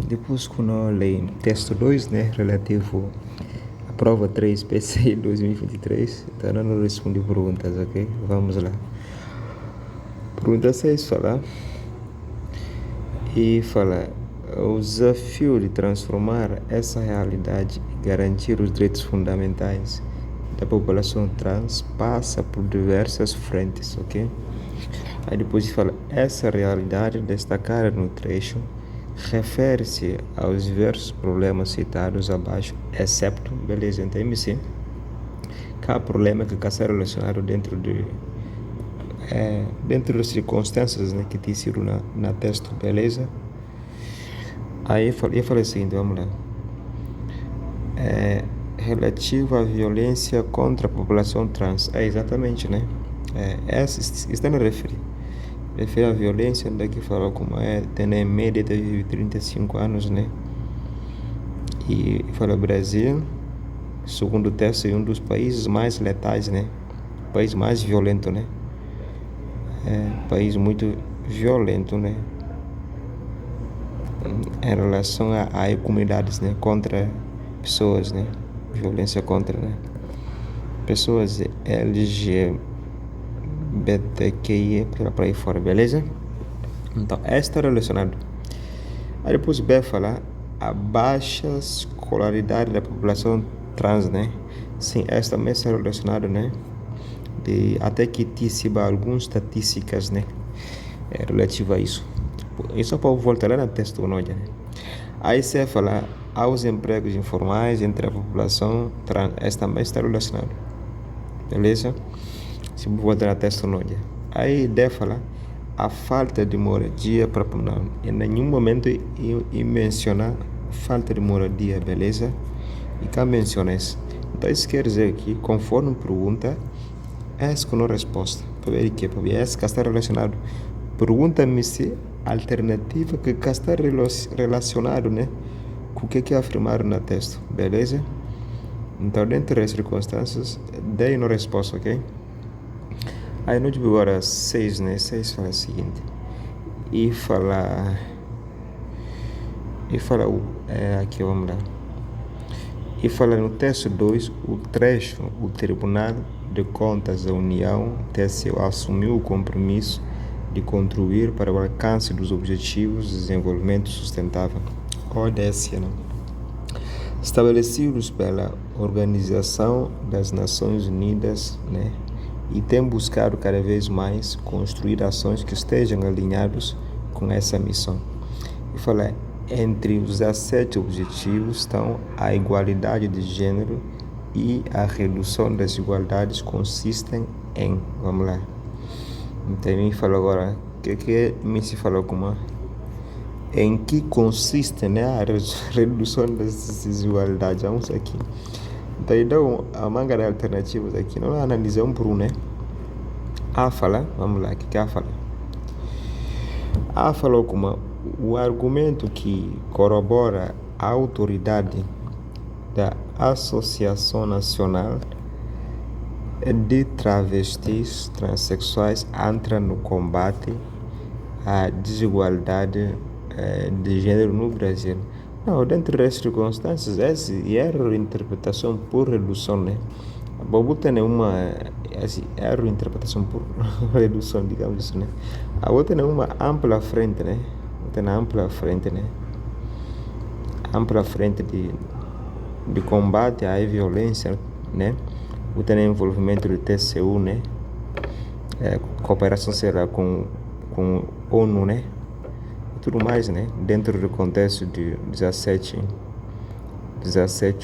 Depois que nós lemos texto 2, né, relativo à prova 3 PCI 2023, então nós não respondemos perguntas, ok? Vamos lá. Pergunta 6 fala, o desafio de transformar essa realidade e garantir os direitos fundamentais da população trans passa por diversas frentes, ok? Aí depois fala, essa realidade destacada no trecho refere-se aos diversos problemas citados abaixo, excepto, beleza, entende-se? Cada problema que está relacionado dentro das circunstâncias, né, que te sido na texto, beleza? Aí eu falei o seguinte, vamos lá. Relativo à violência contra a população trans. Exatamente, né? Está a referir à violência daqui falou como tem em média de 35 anos, né? E fala Brasil, segundo o texto, é um dos países mais letais, né? País mais violento, né? País muito violento, né? Em relação a comunidades, né? Contra pessoas, né? Violência contra, né? Pessoas LGBTQI para aí fora, beleza? Então, está relacionado. Aí depois B falar a baixa escolaridade da população trans, né? Sim, esta também está relacionado, né? Até que tiver algumas estatísticas, né? Relativo a isso. Isso para voltar lá no texto, não, né? Aí você falar aos empregos informais entre a população trans, esta também está relacionado, beleza? Se voltar no texto, não, né? Aí deve falar a falta de moradia para não, em nenhum momento eu mencionar falta de moradia, beleza? E cá menciona isso. Então isso quer dizer que conforme pergunta, essa com a resposta. Para ver que essa que está relacionado. Pergunta-me se a alternativa que está relacionado, né? Com o que é afirmado no texto, beleza? Então dentro das circunstâncias, dei uma resposta, ok? Aí no tipo agora 6, né? 6 fala o seguinte. Aqui vamos lá. E fala no texto 2, o trecho, o Tribunal de Contas da União, TCU, assumiu o compromisso de contribuir para o alcance dos Objetivos de Desenvolvimento Sustentável, ODS, né? Estabelecidos pela Organização das Nações Unidas, né? E tem buscado cada vez mais construir ações que estejam alinhadas com essa missão. E fala, entre os 17 objetivos estão a igualdade de gênero e a redução das desigualdades consistem em, vamos lá. Então me fala agora, que me se falou como em que consiste, né, a redução das desigualdades, vamos aqui. Então a manga de alternativas aqui, não analisamos por um, né? A fala, vamos lá, o que a fala? A falou como o argumento que corrobora a autoridade da Associação Nacional de Travestis Transsexuais entra no combate à desigualdade de gênero no Brasil. Não, dentro das circunstâncias, essa erro de interpretação por redução, né? A Bobuta é uma erro de interpretação por redução, digamos assim, né? A outra é uma ampla frente, né? Tem ampla frente, né? Ampla frente de combate à violência, né? O tem envolvimento do TCU, né? Cooperação será com ONU, né? E tudo mais, né? Dentro do contexto de 17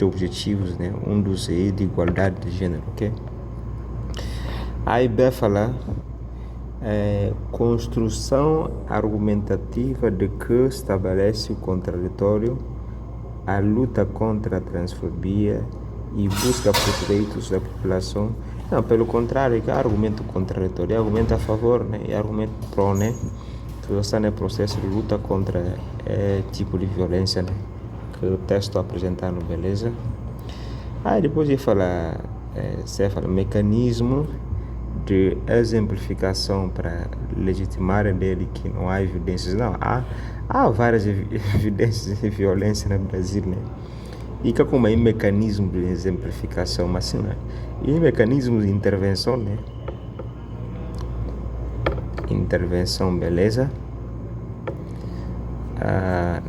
objetivos, né? Um dos aí de igualdade de gênero, ok? Aí B fala construção argumentativa de que estabelece o contraditório, a luta contra a transfobia e busca por direitos da população. Não, pelo contrário, que é argumento contraditório, é argumento a favor, né? É argumento pró, né? Que está no processo de luta contra tipo de violência, né? Que o texto apresentando, beleza? Aí depois ele fala, mecanismo de exemplificação para legitimar dele que não há evidências. Não, há há várias evidências de violência no Brasil, né? E que como aí mecanismo de exemplificação, mas sim, né? E mecanismos de intervenção, né? Intervenção, beleza?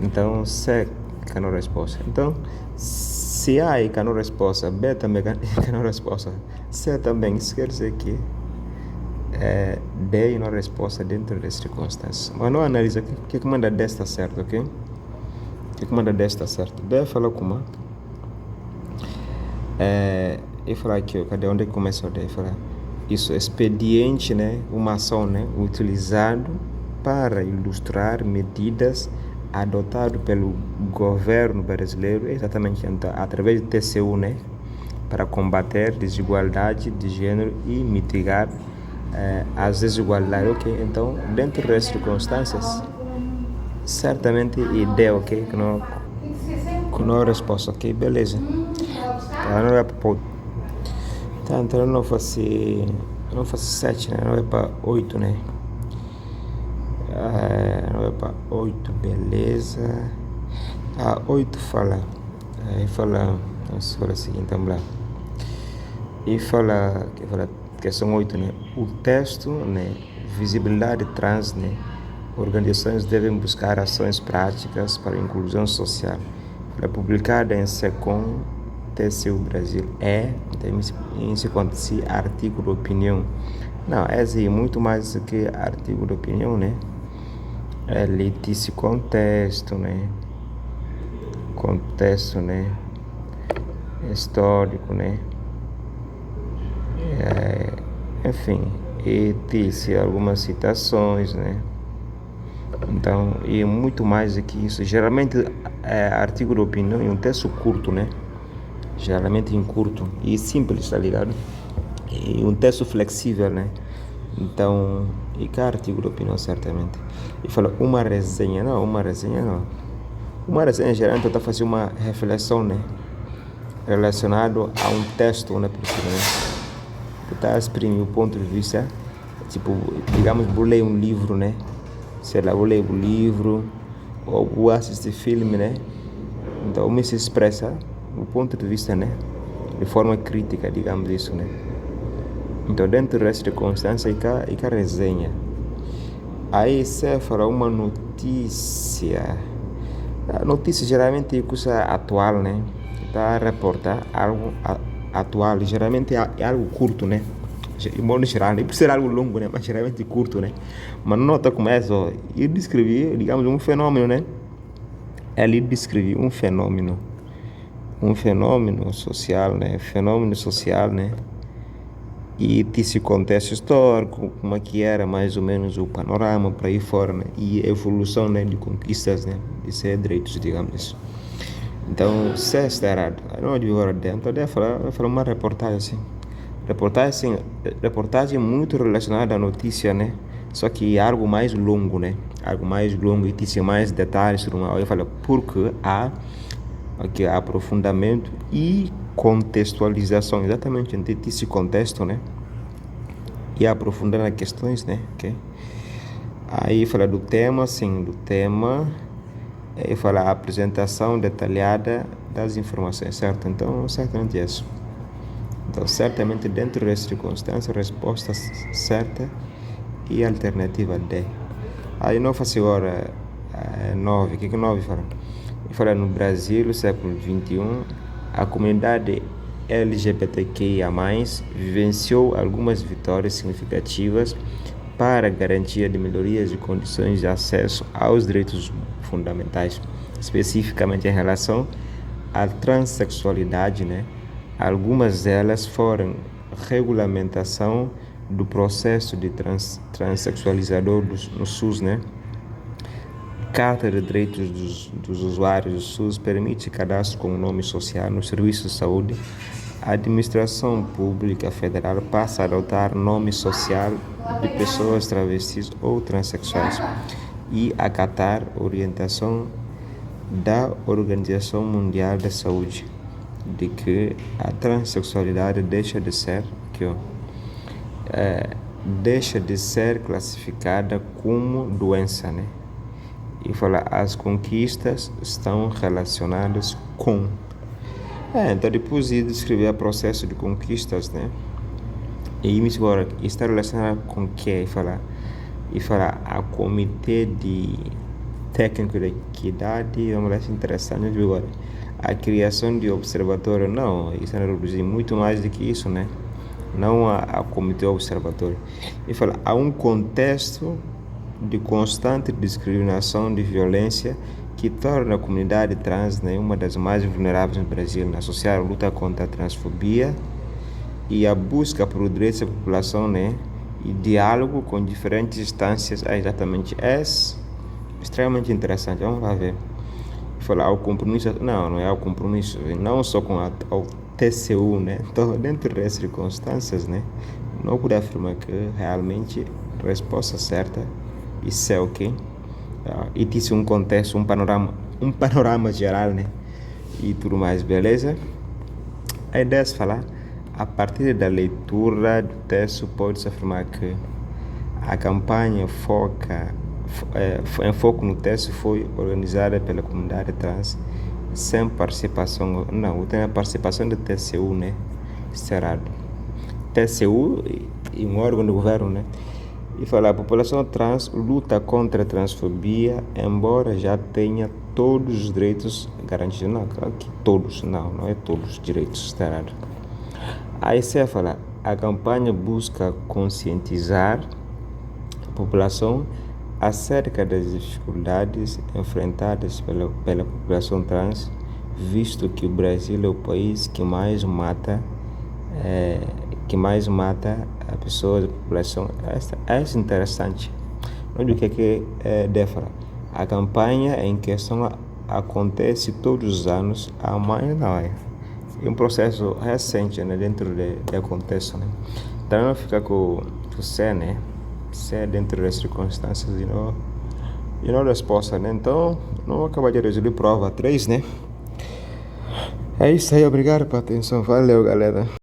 Então, se que não resposta. Então, se A é que não resposta, B também que não resposta, C também, isso quer dizer que D não resposta dentro das circunstâncias. Mas não analisa o que manda D está certo, ok? O que manda D está certo? D fala como? Eu falar aqui, cadê onde começa o D? Falar isso, expediente, né? Uma ação, né? Utilizado para ilustrar medidas adotadas pelo governo brasileiro, exatamente então, através do TCU, né? Para combater desigualdade de gênero e mitigar as desigualdades, ok? Então, dentro das circunstâncias, certamente ideia, ok? Que não é resposta, ok? Beleza. Tá, não é para tá, então eu não faço 7, né? Não é para 8, né? Não é para 8, beleza. 8 fala. Fala o seguinte, então lá. E fala que são 8, né? O texto, né? Visibilidade trans, né? Organizações devem buscar ações práticas para a inclusão social. Foi publicada em SECOM TCU Brasil. Em se acontecer artigo de opinião. Não, é assim, muito mais do que artigo de opinião, né? É litício contexto, né? Contexto, né? Histórico, né? Enfim, e disse algumas citações, né? Então, e muito mais do que isso. Geralmente, artigo de opinião é um texto curto, né? Geralmente em curto e simples, tá ligado? E um texto flexível, né? Então, e que artigo de opinião, certamente. E fala, uma resenha não. Uma resenha geralmente está fazendo uma reflexão, né? Relacionado a um texto, né? Está a exprimir o ponto de vista, tipo, digamos, vou ler um livro, né? Sei lá, vou ler um livro, ou vou assistir filme, né? Então, me se expressa o ponto de vista, né? De forma crítica, digamos isso, né? Então, dentro dessa circunstância, e que resenha. Aí, se fala uma notícia. A notícia geralmente é coisa atual, né? Está a reportar algo atual. Geralmente é algo curto, né? Em modo geral, não precisa ser algo longo, né? Mas geralmente curto, né? Mas nota como é só. E descrever, digamos, um fenômeno, né? Ele descreveu um fenômeno social, né? Fenômeno social, né? E desse contexto histórico, como é que era mais ou menos o panorama para aí fora, né? E a evolução, né, de conquistas, né, de ser direitos, digamos assim. Então, se está errado, não devia agora dentro, eu falar uma reportagem assim. Reportagem muito relacionada à notícia, né? Só que é algo mais longo, né? Algo mais longo e tem mais detalhes, tudo mais. Eu falo, porque há aqui aprofundamento e contextualização, exatamente nesse contexto, né? E aprofundar nas questões, né? Okay? Aí fala do tema, sim, do tema. Aí fala a apresentação detalhada das informações, certo? Então, certamente é isso. Então, certamente dentro das circunstâncias, resposta certa e alternativa D. Aí não faço agora 9. O que 9 fala? Fala no Brasil, no século XXI, a comunidade LGBTQIA+, vivenciou algumas vitórias significativas para a garantia de melhorias de condições de acesso aos direitos fundamentais, especificamente em relação à transexualidade, né? Algumas delas foram regulamentação do processo de transexualizador no SUS, né? Carta de Direitos dos Usuários do SUS permite cadastro com o nome social no Serviço de Saúde. A Administração Pública Federal passa a adotar nome social de pessoas travestis ou transexuais e acatar orientação da Organização Mundial da Saúde de que a transexualidade deixa de ser classificada como doença, né? E fala, as conquistas estão relacionadas com. Então depois de descrever o processo de conquistas, né? E me agora está relacionado com o que? E fala, a comitê de técnico de equidade, é uma das interessantes agora. A criação de observatório, não, isso é reduzir muito mais do que isso, né? Não a comitê observatório. E fala, há um contexto de constante discriminação, de violência, que torna a comunidade trans, né, uma das mais vulneráveis no Brasil, associar a luta contra a transfobia e a busca por direitos da população, né, e diálogo com diferentes instâncias, exatamente, é extremamente interessante. Vamos lá ver. Falar ao compromisso, não é ao compromisso, não só com ao TCU, né, então dentro das circunstâncias, né, não pude afirmar que realmente a resposta certa, isso é o quê? E disse um contexto, um panorama geral, né, e tudo mais, beleza? A ideia é falar, a partir da leitura do texto, pode-se afirmar que a campanha em foco no texto foi organizada pela comunidade trans sem participação, não, tem a participação do TCU, né, cerrado. TCU e um órgão do governo, né, e fala, a população trans luta contra a transfobia, embora já tenha todos os direitos garantidos. Não, claro que todos, não é todos os direitos, está errado. Aí você fala, a campanha busca conscientizar a população acerca das dificuldades enfrentadas pela população trans, visto que o Brasil é o país que mais mata a pessoa, a população. É interessante. Olha o que deve falar. A campanha em questão acontece todos os anos, a mais não é um processo recente, né, dentro do contexto, né. Então não fica com você, né, você dentro das circunstâncias e não resposta, né. Então não acaba de resolver prova 3, né. É isso aí, obrigado pela atenção, valeu galera.